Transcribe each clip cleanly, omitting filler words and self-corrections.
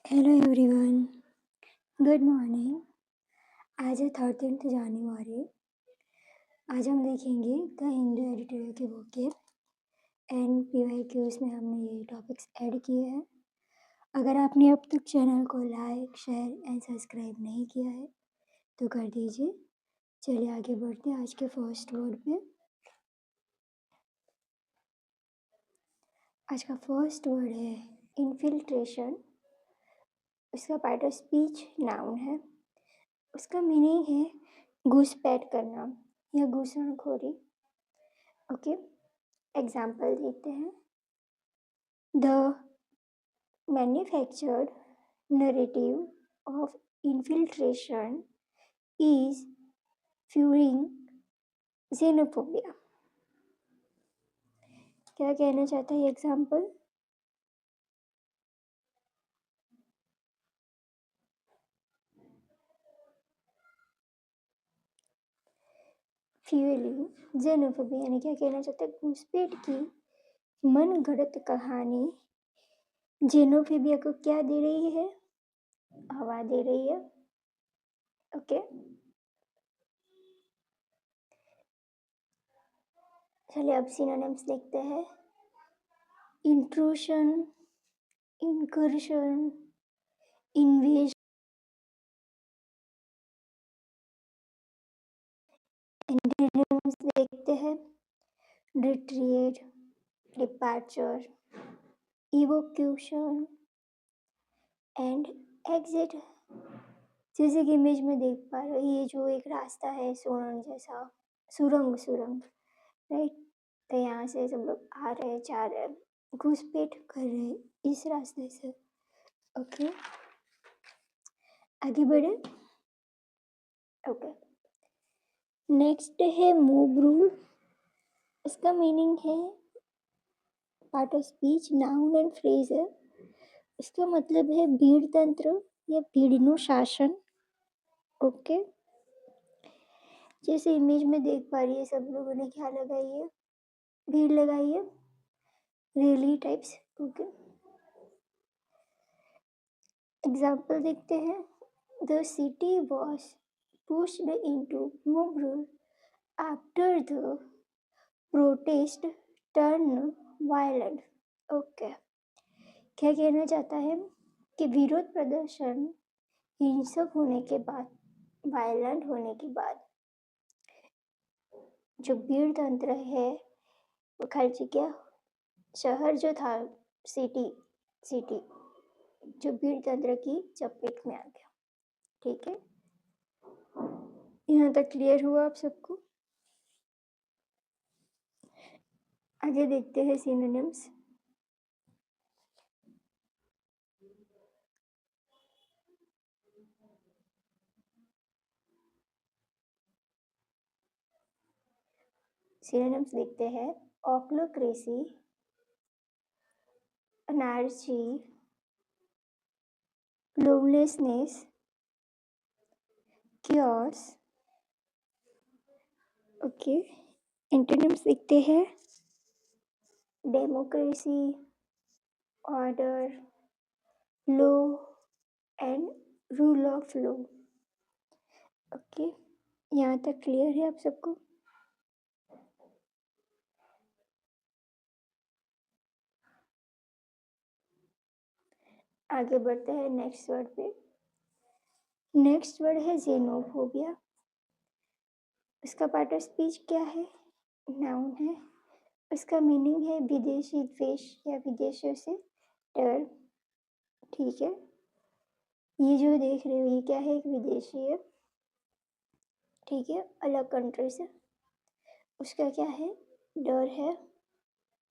Hello everyone, good morning. आज है 13th जनवरी। आज हम देखेंगे द हिंदू एडिटोरियल की बुक के NPYQs में हमने ये टॉपिक्स ऐड किए हैं। अगर आपने अब तक चैनल को लाइक, शेयर एंड सब्सक्राइब नहीं किया है तो कर दीजिए। चलिए आगे बढ़ते हैं आज के फर्स्ट वर्ड पे। आज का फर्स्ट वर्ड है इन्फिल्ट्रेशन। उसका पार्ट ऑफ स्पीच नाउन है। उसका मीनिंग है घुसपैठ करना या घुसणखोरी। ओके, एग्जाम्पल देते हैं। The manufactured narrative of infiltration is fuelling xenophobia। क्या कहना चाहता है एग्जाम्पल? फ्यूलिंग xenophobia यानी क्या कहना चाहता है? घुसपैठ की मन गढ़ंत कहानी xenophobia को क्या दे रही है? हवा दे रही है। ओके, चलिए अब सिनोनिम्स देखते हैं। Intrusion, incursion, invasion. एंटोनिम्स देखते हैं। Retreat, departure, evacuation and exit. जैसे कि इमेज में देख पा रहे हो, ये जो एक रास्ता है सुरंग जैसा, सुरंग सुरंग, राइट? तो यहाँ से सब लोग आ रहे हैं, जा रहे हैं, घुसपैठ कर रहे हैं इस रास्ते से। ओके, आगे बढ़े। ओके, नेक्स्ट है मूव रूल। इसका मीनिंग है part of speech noun and phrase है। इसका मतलब है भीड़ तंत्र या भीड़नु शासन। ओके, जैसे इमेज में देख पा रही है, सब लोगों ने क्या लगाई है? भीड़ लगाई है, रैली टाइप्स। ओके, एग्जाम्पल देखते हैं। The city was pushed into move rule after the protest turn violent. Okay, क्या कहना चाहता है कि विरोध प्रदर्शन हिंसक होने के बाद, वायलेंट होने के बाद जो भीड़ तंत्र है वो खाली क्या शहर जो था, सिटी सिटी जो भीड़ तंत्र की चपेट में आ गया। ठीक है, यहाँ तक क्लियर हुआ आप सबको? आगे देखते हैं सिनोनिम्स। सिनोनिम्स देखते हैं। ऑक्लोक्रेसी, anarchy, lawlessness, chaos। Okay, antonyms देखते हैं। Democracy, order, law and rule of law. Okay, यहाँ तक क्लियर है आप सबको? आगे बढ़ते हैं नेक्स्ट वर्ड पे। नेक्स्ट वर्ड है xenophobia। इसका पार्ट ऑफ स्पीच क्या है? नाउन है। इसका मीनिंग है विदेशी द्वेष या विदेशियों से डर। ठीक है, ये जो देख रहे हो ये क्या है? एक विदेशी है, ठीक है, अलग कंट्री से, उसका क्या है? डर है।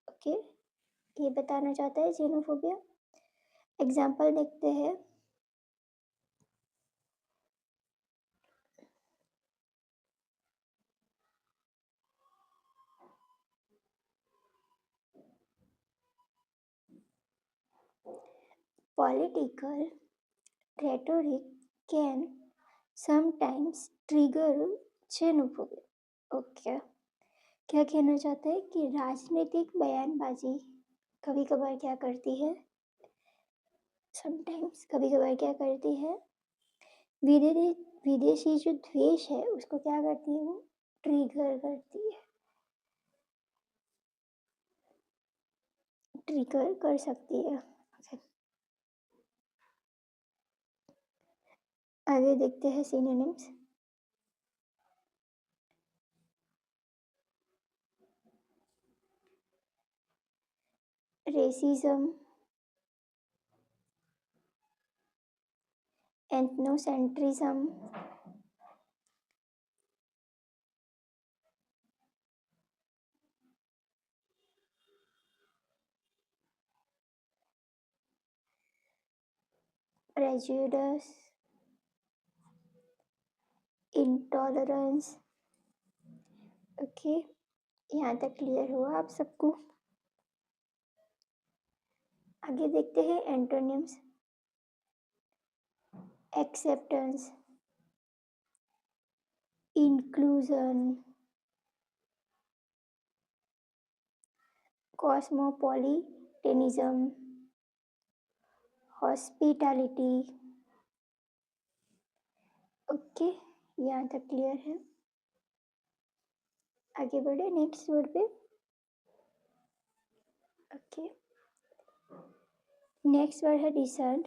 ओके, ये बताना चाहता है xenophobia। एग्जाम्पल देखते हैं। Political rhetoric can sometimes trigger xenophobia। Okay, क्या कहना चाहता है कि राजनीतिक बयानबाजी कभी कभार क्या करती है? समटाइम्स कभी कभार क्या करती है, विदेशी विदेशी जो द्वेष है उसको क्या करती है, वो ट्रिगर करती है, ट्रिगर कर सकती है। आगे देखते हैं synonyms. Racism, ethnocentrism, prejudice, intolerance. Okay, यहाँ तक क्लियर हुआ आप सबको? आगे देखते हैं antonyms. Acceptance, inclusion, cosmopolitanism, hospitality. Okay, यहाँ तक क्लियर है। आगे बढ़े नेक्स्ट वर्ड पे। ओके, नेक्स्ट वर्ड है डिसेंट।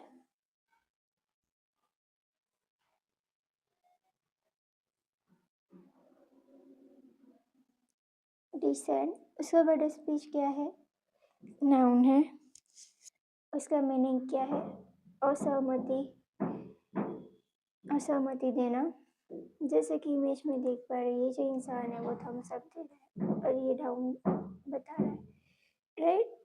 डिसेंट, उसका वर्ड ऑफ स्पीच क्या है? नाउन है। उसका मीनिंग क्या है? असहमति, असहमति देना। जैसे कि इमेज में देख पा रही है, जो इंसान है वो थम्स अप दे रहा है और ये डाउन बता रहा है, राइट?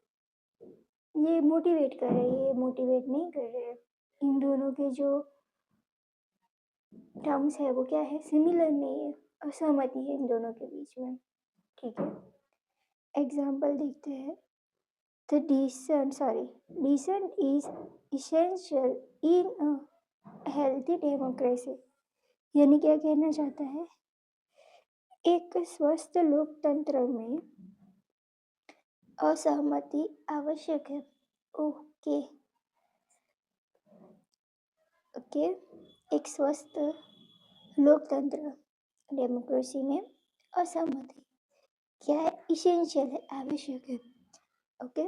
ये मोटिवेट कर रहे हैं, ये मोटिवेट नहीं कर रहे हैं। इन दोनों के जो टर्म्स है वो क्या है, सिमिलर नहीं है, असहमति है इन दोनों के बीच में। ठीक है, एग्जाम्पल देखते हैं। The dissent is essential in a healthy democracy। यानी क्या कहना चाहता है, एक स्वस्थ लोकतंत्र में असहमति आवश्यक है। ओके ओके, एक स्वस्थ लोकतंत्र डेमोक्रेसी में असहमति क्या है, इसेंशियल है, आवश्यक है। ओके,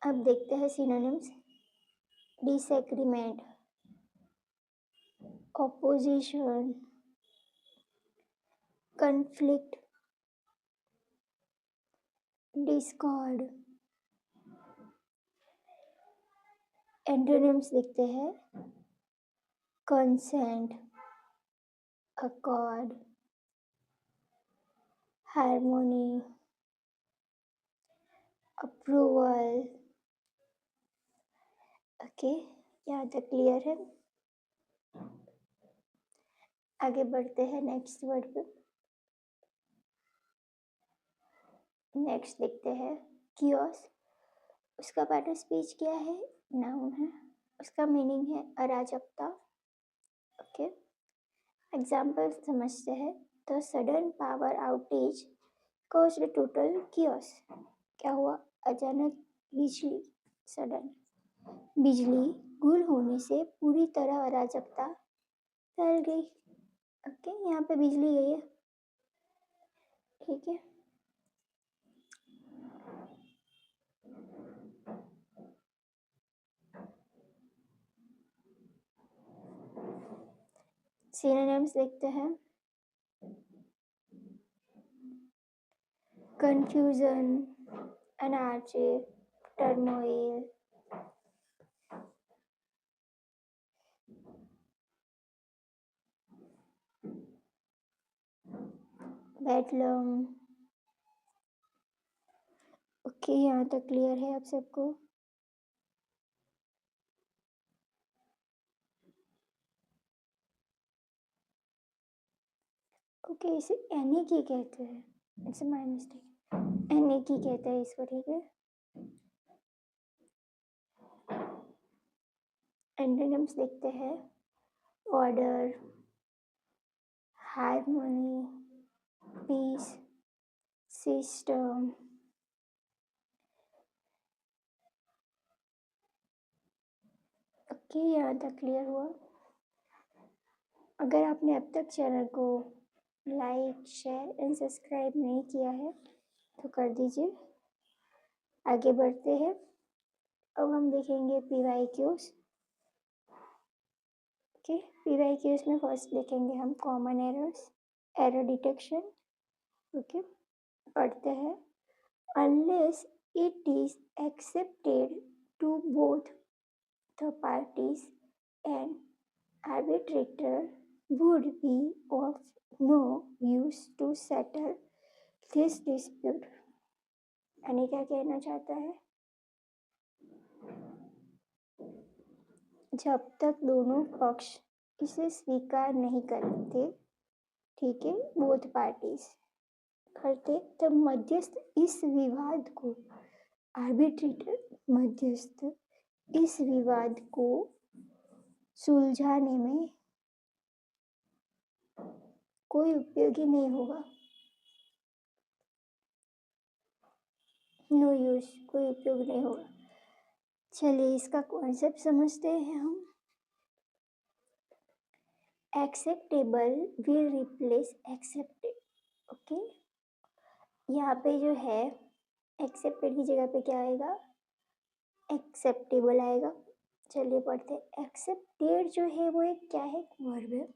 अब देखते हैं synonyms. Disagreement, opposition, conflict, Discord. Antonyms देखते हैं। Consent, accord, harmony, approval. Okay, यहाँ तक क्लियर है। आगे बढ़ते हैं नेक्स्ट वर्ड पे। नेक्स्ट देखते हैं कियोस। उसका पार्ट ऑफ स्पीच क्या है? नाउन है। उसका मीनिंग है अराजकता। ओके, एग्जाम्पल समझते हैं। The sudden power outage caused total chaos. क्या हुआ? अचानक बिजली, सडन बिजली गुल होने से पूरी तरह अराजकता फैल गई। ओके, यहाँ पे बिजली गई है। ठीक है, सिनोनिम्स देखते हैं। Confusion, anarchy, turmoil, bedlam. Okay, यहाँ तक क्लियर है आप सबको? ओके, इसे एनिकी कहते हैं। इट्स माय मिस्टेक, एनिकी कहते हैं इसको। ठीक है, एंटोनिम्स देखते हैं। Order, harmony, peace, system, okay, यहाँ तक क्लियर हुआ। अगर आपने अब तक चैनल को लाइक, शेयर एंड सब्सक्राइब नहीं किया है तो कर दीजिए। आगे बढ़ते हैं। अब हम देखेंगे PYQs। ओके, PYQs में फर्स्ट देखेंगे हम common errors, error detection. Okay, पढ़ते हैं। Unless it is accepted to both the parties, an arbitrator would be of no use to settle this dispute। यानी क्या कहना चाहता है, जब तक दोनों पक्ष इसे स्वीकार नहीं करते, ठीक है, बोथ पार्टीज करते, तब मध्यस्थ इस विवाद को, आर्बिट्रेटर मध्यस्थ इस विवाद को सुलझाने में कोई उपयोगी नहीं होगा। नो यूज, कोई उपयोग नहीं होगा। चलिए इसका कॉन्सेप्ट समझते हैं हम। Acceptable will replace accepted. Okay, यहाँ पे जो है एक्सेप्टेड की जगह पे क्या आएगा, एक्सेप्टेबल आएगा। चलिए पढ़ते हैं। एक्सेप्टेड जो है वो एक क्या है, वर्ब है।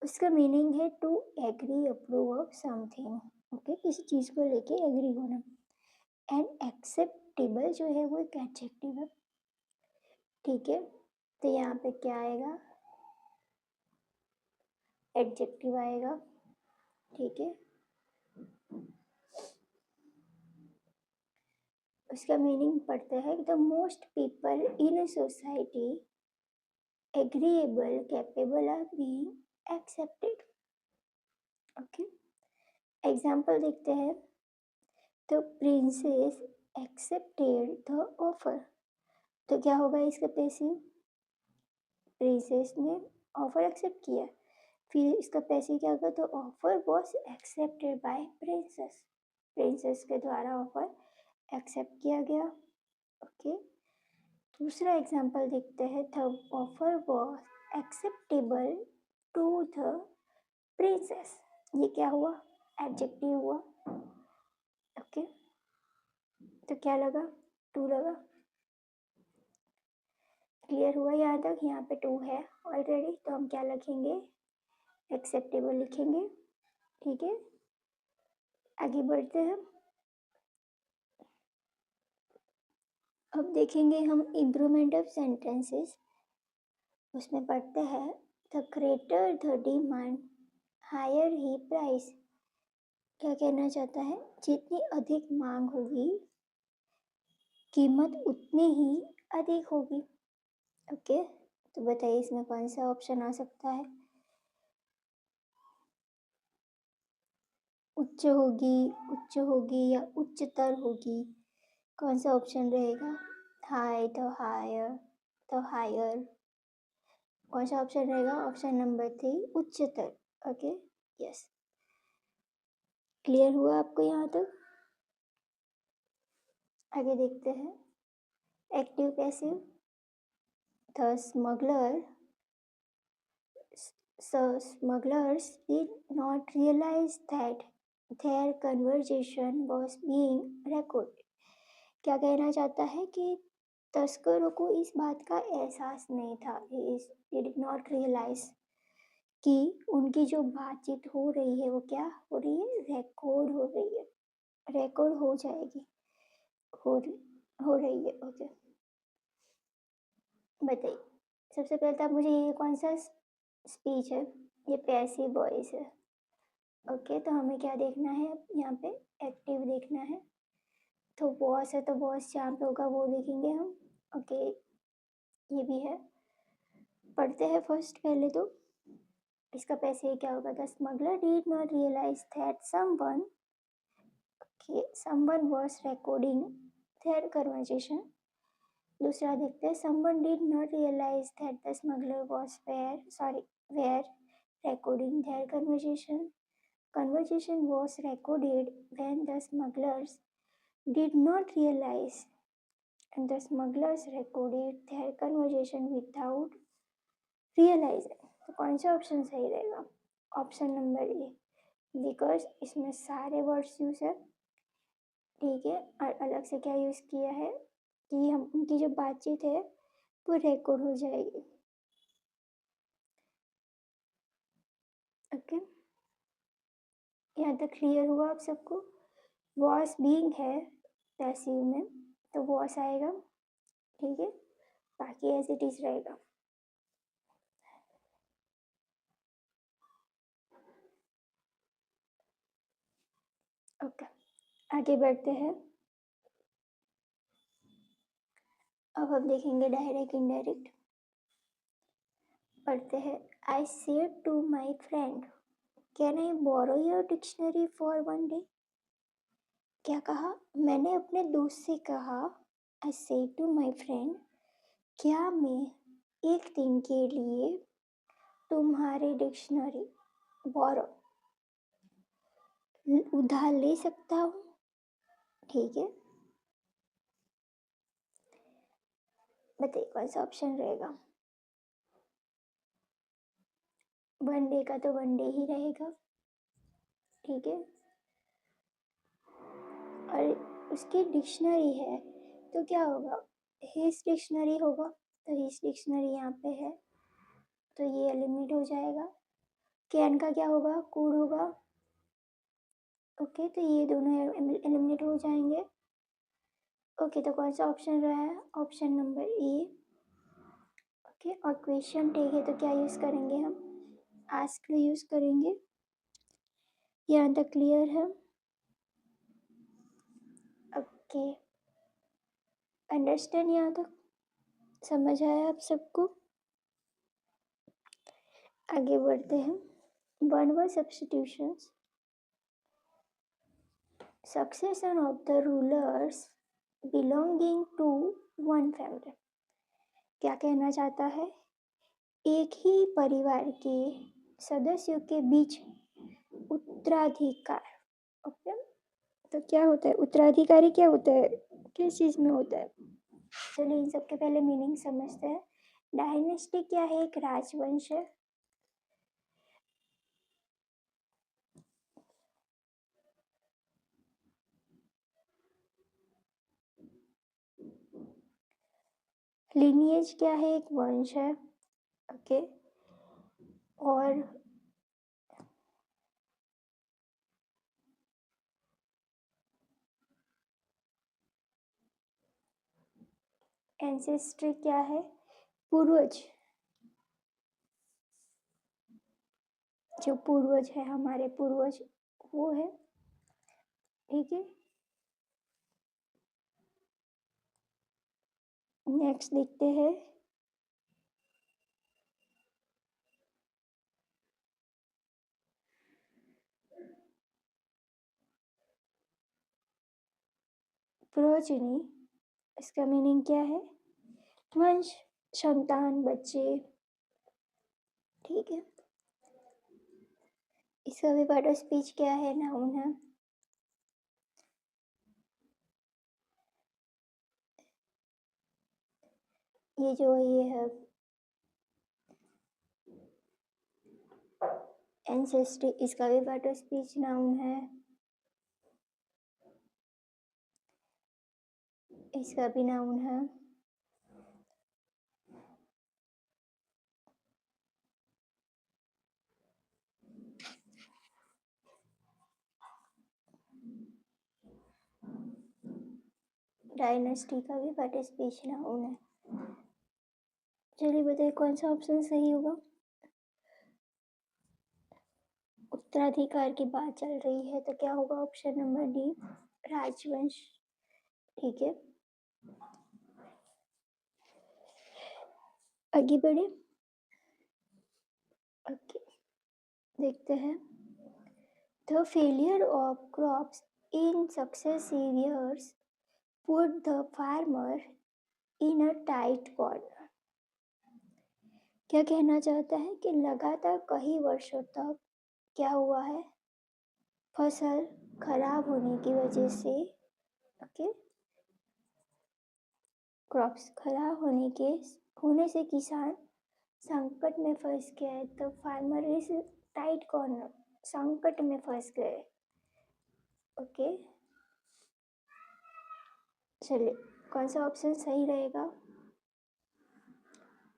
उसका मीनिंग है to agree, approve of something. Okay, किसी चीज़ को लेके एग्री होना। एंड एक्सेप्टेबल जो है वो एक एडजेक्टिव है, ठीक है। तो यहाँ पे क्या आएगा, एडजेक्टिव आएगा, ठीक है। उसका मीनिंग पढ़ते हैं। The most people in a society agreeable, capable of being accepted. Okay, example देखते हैं। The princess accepted the offer. तो क्या होगा इसका पैसिव, प्रिंसेस ने ऑफर एक्सेप्ट किया। फिर इसका पैसिव क्या होगा, तो offer was accepted by princess, princess के द्वारा ऑफर एक्सेप्ट किया गया। ओके, दूसरा एग्जांपल देखते हैं। The offer was acceptable to the princess. ये क्या हुआ, एडजेक्टिव हुआ। ओके, तो क्या लगा, टू लगा। क्लियर हुआ यहाँ तक, यहाँ पे टू है ऑलरेडी, तो हम क्या लिखेंगे, एक्सेप्टेबल लिखेंगे, ठीक है। आगे बढ़ते हैं। अब देखेंगे हम इम्प्रूवमेंट ऑफ सेंटेंसेस। उसमें पढ़ते हैं। The greater the demand higher ही प्राइस। क्या कहना चाहता है, जितनी अधिक मांग होगी कीमत उतनी ही अधिक होगी। ओके, तो बताइए इसमें कौन सा ऑप्शन आ सकता है, उच्च होगी या उच्चतर होगी, कौन सा ऑप्शन रहेगा, हाई तो हायर, तो हायर, कौन सा ऑप्शन रहेगा, ऑप्शन नंबर 3 उच्चतर। ओके, यस, क्लियर हुआ आपको यहाँ तक। आगे देखते हैं। Active passive. The smugglers did not realize that their conversation was being recorded। क्या कहना चाहता है कि तस्करों को इस बात का एहसास नहीं था, they did not realize कि उनकी जो बातचीत हो रही है वो क्या हो रही है, रिकॉर्ड हो रही है, रिकॉर्ड हो जाएगी, हो रही है। ओके, बताइए। सबसे पहले तो आप मुझे ये कौन सा स्पीच है, ये पैसिव वॉइस है। ओके, तो हमें क्या देखना है, यहाँ पे एक्टिव देखना है। तो वॉस है, तो वॉस जहाँ पे होगा वो देखेंगे हम। ओके, ये भी है, पढ़ते हैं फर्स्ट पहले तो। इसका पैसे क्या होगा, the smuggler did not realize that someone was recording their conversation. दूसरा देखते हैं। Someone did not realize that the smuggler was where recording their conversation. Conversation was recorded when the smugglers did not realize and the smugglers recorded their conversation without realizing. तो कौन सा option सही रहेगा? Option number A, because इसमें सारे words use है, ठीक है, और अलग से क्या यूज किया है कि हम उनकी जो बातचीत है वो रिकॉर्ड हो जाएगी। ओके, यहाँ तक क्लियर हुआ आप सबको? वॉस बीइंग है पैसिव में, तो वॉस आएगा, ठीक है, बाकी एज इट इज रहेगा। ओके, आगे बढ़ते हैं। अब हम देखेंगे डायरेक्ट इनडायरेक्ट। पढ़ते हैं, I said to my friend can I borrow your dictionary for one day. क्या कहा? मैंने अपने दोस्त से कहा, I said to my friend, क्या मैं एक दिन के लिए तुम्हारी डिक्शनरी बोरो उधार ले सकता हूँ? ठीक है, बताइए कौन सा ऑप्शन रहेगा? वन डे का तो वन डे ही रहेगा, ठीक है, और उसकी डिक्शनरी है तो क्या होगा? हिज डिक्शनरी होगा, तो हिज डिक्शनरी यहाँ पे है तो ये एलिमिनेट हो जाएगा। कैन का क्या होगा? कूड होगा। ओके, तो ये दोनों एलिमिनेट हो जाएंगे। ओके, तो कौन सा ऑप्शन रहा है? Option number A. ओके, और क्वेश्चन ठीक है तो क्या यूज़ करेंगे हम? आस्क यूज़ करेंगे। यहाँ तक क्लियर है? Okay, understand? यहाँ तक समझ आया आप सबको? आगे बढ़ते हैं। One word substitutions, succession of the rulers belonging to one family। क्या कहना चाहता है? एक ही परिवार के सदस्यों के बीच उत्तराधिकार। ओके, तो क्या होता है उत्तराधिकारी? क्या होता है, किस चीज में होता है? चलिए इन सबके पहले मीनिंग समझते हैं। डायनेस्टी क्या है? एक राजवंश है। लिनिएज क्या है? एक वंश है। ओके, और एंसेस्ट्री क्या है? पूर्वज, जो पूर्वज है, हमारे पूर्वज वो है, ठीक है। नेक्स्ट देखते हैं। प्रोजनी, इसका मीनिंग क्या है? वंश, संतान, बच्चे, ठीक है। इसका भी पार्ट ऑफ स्पीच क्या है? नाउन है। ये जो ये है एंसेस्ट्री, इसका भी पार्ट ऑफ स्पीच नाउन है। इसका भी नाउन है। डायनेस्टी का भी पार्ट ऑफ स्पीच नाउन है। चलिए बताइए कौन सा ऑप्शन सही होगा? उत्तराधिकार की बात चल रही है तो क्या होगा? ऑप्शन नंबर डी, राजवंश, ठीक है। आगे बढ़े। ओके, देखते हैं। The failure of crops in successive years put the farmer in a tight corner. क्या कहना चाहता है कि लगातार कई वर्षों तक क्या हुआ है? फसल खराब होने की वजह से, ओके, क्रॉप्स खराब होने से किसान संकट में फंस गया है। तो फार्मर इज टाइट कॉर्नर, संकट में फंस गए। ओके, चलिए कौन सा ऑप्शन सही रहेगा?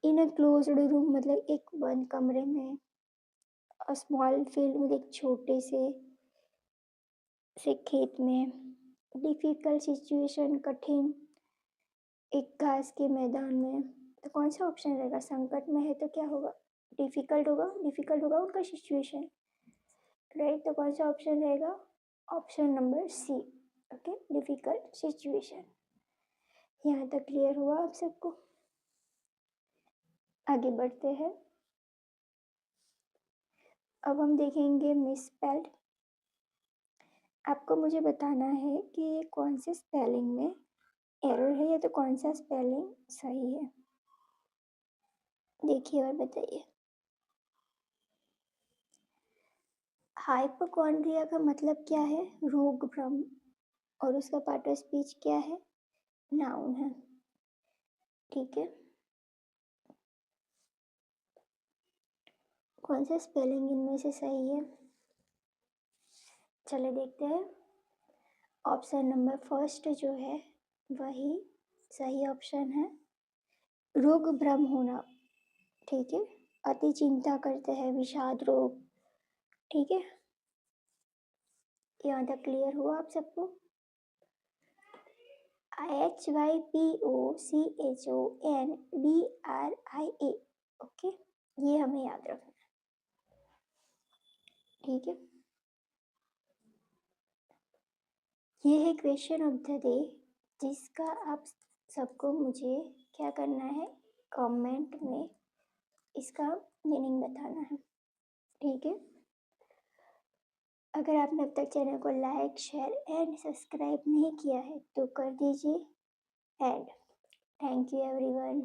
इन अ क्लोज्ड रूम मतलब एक बंद कमरे में, अ स्मॉल फील्ड मतलब एक छोटे से खेत में, डिफिकल्ट सिचुएशन कठिन एक घास के मैदान में। तो कौन सा ऑप्शन रहेगा? संकट में है तो क्या होगा? डिफिकल्ट होगा उनका सिचुएशन, राइट? तो कौन सा ऑप्शन रहेगा? Option number C. Okay, difficult situation. यहाँ तक क्लियर हुआ आप सबको? आगे बढ़ते हैं। अब हम देखेंगे मिसस्पेल्ड। आपको मुझे बताना है कि ये कौन से स्पेलिंग में एरर है या तो कौन सा स्पेलिंग सही है। देखिए और बताइए। हाइपोकॉन्ड्रिया का मतलब क्या है? रोग भ्रम। और उसका पार्ट ऑफ स्पीच क्या है? नाउन है। ठीक है, कौन सा स्पेलिंग इनमें से सही है? चले देखते हैं। ऑप्शन नंबर फर्स्ट जो है वही सही ऑप्शन है, रोग भ्रम होना। ठीक है, अति चिंता करते हैं, विषाद रोग। ठीक है, यहाँ तक क्लियर हुआ आप सबको? HYPOCHONDRIA। ओके, ये हमें याद रखना है। ठीक है, ये है क्वेश्चन ऑफ द डे, जिसका आप सबको मुझे क्या करना है? कमेंट में इसका मीनिंग बताना है। ठीक है, अगर आपने अब तक चैनल को लाइक शेयर एंड सब्सक्राइब नहीं किया है तो कर दीजिए। And thank you everyone.